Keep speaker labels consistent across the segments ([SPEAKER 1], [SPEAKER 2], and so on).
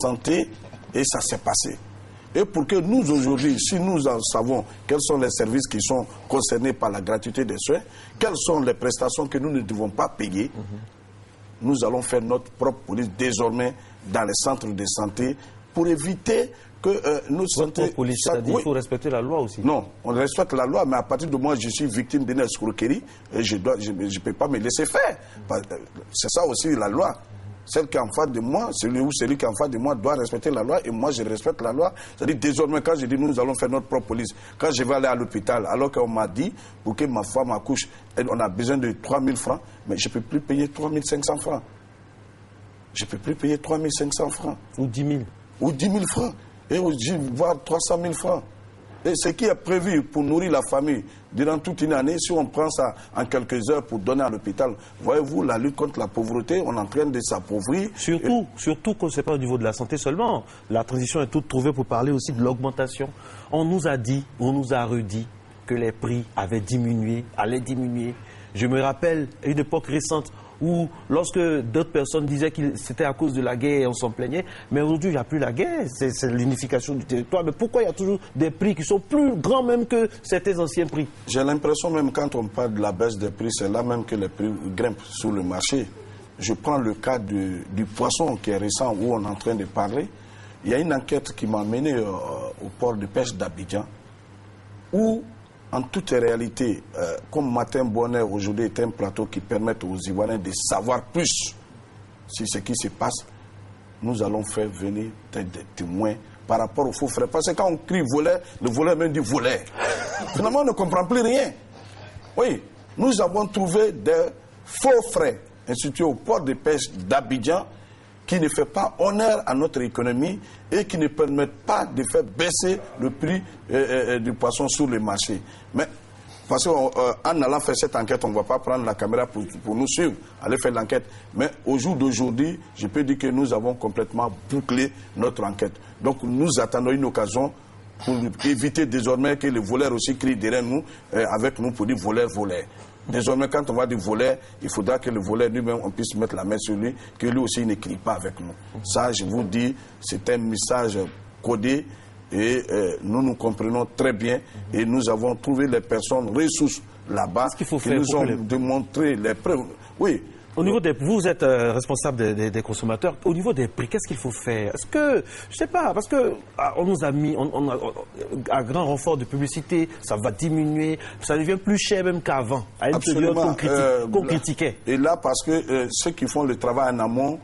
[SPEAKER 1] santé et ça s'est passé. Et pour que nous, aujourd'hui, si nous en savons quels sont les services qui sont concernés par la gratuité des soins, quelles sont les prestations que nous ne devons pas payer, nous allons faire notre propre police désormais dans les centres de santé pour éviter que nos santé...
[SPEAKER 2] police, c'est-à-dire qu'il faut respecter la loi aussi.
[SPEAKER 1] Non, on respecte la loi, mais à partir de moi, je suis victime d'une escroquerie et je ne peux pas me laisser faire. C'est ça aussi la loi. Celle qui est en face de moi, celui qui est en face de moi doit respecter la loi et moi je respecte la loi. C'est-à-dire désormais quand je dis nous allons faire notre propre police, quand je vais aller à l'hôpital, alors qu'on m'a dit pour que ma femme accouche, on a besoin de 3 000 francs, mais je ne peux plus payer 3 500 francs. Je ne peux plus payer 3 500 francs.
[SPEAKER 2] Ou 10 000.
[SPEAKER 1] Ou 10 000 francs. Et voire 300 000 francs. Et ce qui est prévu pour nourrir la famille durant toute une année, si on prend ça en quelques heures pour donner à l'hôpital, voyez-vous, la lutte contre la pauvreté, on est en train de s'appauvrir.
[SPEAKER 2] Surtout que ce n'est pas au niveau de la santé seulement. La transition est toute trouvée pour parler aussi de l'augmentation. On nous a dit, on nous a redit que les prix avaient diminué, allaient diminuer. Je me rappelle une époque récente où lorsque d'autres personnes disaient que c'était à cause de la guerre et on s'en plaignait, mais aujourd'hui il n'y a plus la guerre, c'est l'unification du territoire. Mais pourquoi il y a toujours des prix qui sont plus grands même que certains anciens prix?
[SPEAKER 1] J'ai l'impression même quand on parle de la baisse des prix, c'est là même que les prix grimpent sur le marché. Je prends le cas du poisson qui est récent où on est en train de parler. Il y a une enquête qui m'a mené au port de pêche d'Abidjan où en toute réalité, comme Matin Bonheur aujourd'hui est un plateau qui permet aux Ivoiriens de savoir plus sur ce qui se passe, nous allons faire venir des témoins par rapport aux faux frères. Parce que quand on crie voleur, le voleur même dit voleur. Finalement, on ne comprend plus rien. Oui, nous avons trouvé des faux frères institués au port de pêche d'Abidjan qui ne fait pas honneur à notre économie et qui ne permettent pas de faire baisser le prix du poisson sur le marché. Mais parce qu'en allant faire cette enquête, on ne va pas prendre la caméra pour nous suivre, aller faire l'enquête. Mais au jour d'aujourd'hui, je peux dire que nous avons complètement bouclé notre enquête. Donc nous attendons une occasion pour éviter désormais que les voleurs aussi crient derrière nous, avec nous pour dire voleur, voleur. Désormais, quand on va dire voleur, il faudra que le voleur lui-même, on puisse mettre la main sur lui, que lui aussi ne crie pas avec nous. Ça, je vous dis, c'est un message codé et nous nous comprenons très bien et nous avons trouvé les personnes ressources là-bas qui nous ont démontré les preuves. Oui.
[SPEAKER 2] Au niveau des, vous êtes responsable des consommateurs. Au niveau des prix, qu'est-ce qu'il faut faire? Est-ce que, je sais pas, parce que on nous a mis, à grand renfort de publicité, ça va diminuer, ça devient plus cher même qu'avant, à une période qu'on critiquait.
[SPEAKER 1] Et là, parce que ceux qui font le travail en amont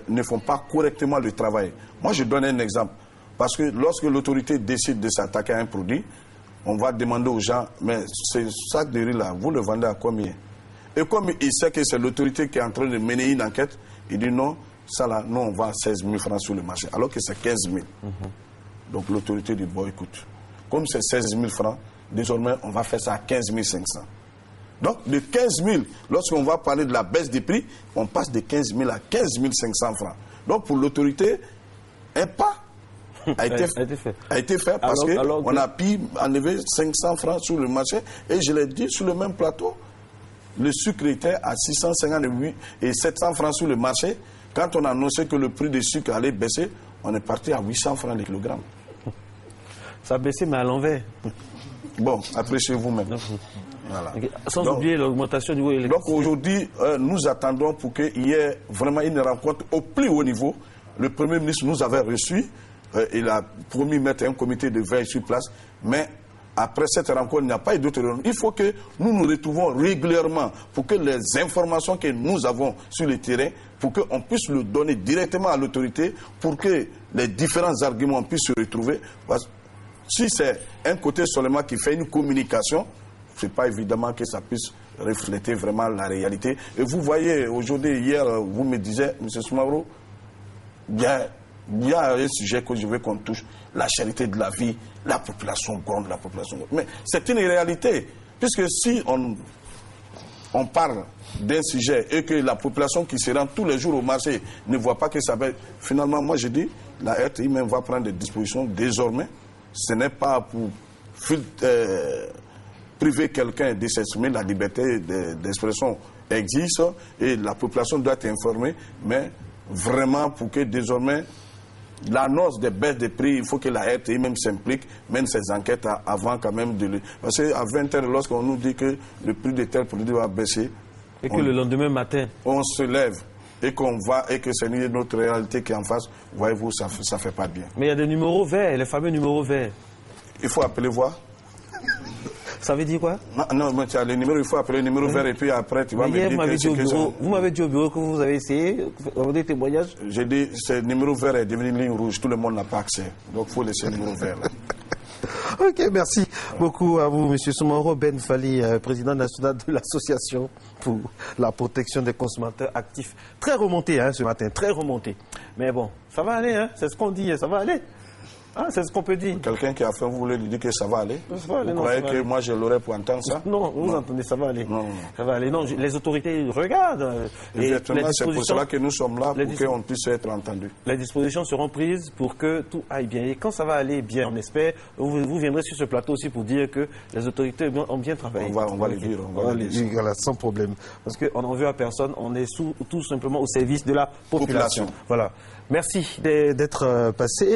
[SPEAKER 1] ne font pas correctement le travail. Moi, je donne un exemple. Parce que lorsque l'autorité décide de s'attaquer à un produit, on va demander aux gens, mais ce sac de riz là, vous le vendez à combien? Et comme il sait que c'est l'autorité qui est en train de mener une enquête, il dit non, ça là, nous on vend 16 000 francs sur le marché, alors que c'est 15 000. Donc l'autorité dit, bon écoute, comme c'est 16 000 francs, désormais on va faire ça à 15 500. Donc de 15 000, lorsqu'on va parler de la baisse des prix, on passe de 15 000 à 15 500 francs. Donc pour l'autorité, un pas a été fait parce qu'on a pu enlever 500 francs sur le marché. Et je l'ai dit sur le même plateau, le sucre était à 658 et 700 francs sur le marché. Quand on a annoncé que le prix du sucre allait baisser, on est parti à 800 francs le kilogramme.
[SPEAKER 2] Ça a baissé, mais à l'envers.
[SPEAKER 1] Bon, appréciez-vous maintenant.
[SPEAKER 2] Voilà. Sans oublier l'augmentation du niveau électrique.
[SPEAKER 1] Donc aujourd'hui, nous attendons pour qu'il y ait vraiment une rencontre au plus haut niveau. Le Premier ministre nous avait reçus. Il a promis de mettre un comité de veille sur place. Mais après cette rencontre, il n'y a pas eu d'autre rencontre. Il faut que nous nous retrouvons régulièrement pour que les informations que nous avons sur le terrain, pour qu'on puisse le donner directement à l'autorité, pour que les différents arguments puissent se retrouver. Parce que si c'est un côté seulement qui fait une communication, ce n'est pas évidemment que ça puisse refléter vraiment la réalité. Et vous voyez, aujourd'hui, hier, vous me disiez, M. Soumaoro, il y a un sujet que je veux qu'on touche, la charité de la vie, la population gronde, la population gronde. Mais c'est une réalité, puisque si on parle d'un sujet et que la population qui se rend tous les jours au marché ne voit pas que ça va... Finalement, moi je dis, la RTI même va prendre des dispositions désormais. Ce n'est pas pour priver quelqu'un de s'exprimer, la liberté d'expression existe et la population doit être informée, mais vraiment pour que désormais l'annonce des baisses de prix, il faut que la RTI même s'implique, mène ses enquêtes avant quand même de le... Parce qu'à 20h, lorsqu'on nous dit que le prix de tel produit va baisser...
[SPEAKER 2] Et que le lendemain matin...
[SPEAKER 1] On se lève et qu'on va et que c'est notre réalité qui est en face, voyez-vous, ça ne fait pas bien.
[SPEAKER 2] Mais il y a des numéros verts, les fameux numéros verts.
[SPEAKER 1] Il faut appeler voir.
[SPEAKER 2] Ça veut dire quoi?
[SPEAKER 1] Non, mais tu as le numéro, il faut appeler le numéro vert et puis après tu vas me dire que
[SPEAKER 2] vous m'avez dit au bureau que vous avez essayé, vous avez des témoignages.
[SPEAKER 1] J'ai dit, ce numéro vert est devenu une ligne rouge, tout le monde n'a pas accès. Donc il faut laisser le numéro vert là.
[SPEAKER 2] Ok, merci beaucoup à vous, M. Soumoro Ben Fally, président national de l'association pour la protection des consommateurs actifs. Très remonté ce matin, très remonté. Mais bon, ça va aller, c'est ce qu'on dit, ça va aller. C'est ce qu'on peut dire.
[SPEAKER 1] Quelqu'un qui a fait, vous voulez lui dire que ça va aller? Vous croyez que moi je l'aurais pour entendre ça?
[SPEAKER 2] Non, vous entendez, ça va aller. Non. Ça va aller. Non, les autorités regardent.
[SPEAKER 1] Exactement, c'est pour cela que nous sommes là, pour qu'on puisse être entendu.
[SPEAKER 2] Les dispositions seront prises pour que tout aille bien. Et quand ça va aller bien, on espère, vous viendrez sur ce plateau aussi pour dire que les autorités ont bien travaillé.
[SPEAKER 1] On va le dire. On va le dire.
[SPEAKER 2] Voilà, sans problème. Parce qu'on n'en veut à personne, on est tout simplement au service de la population. Voilà. Merci d'être passé.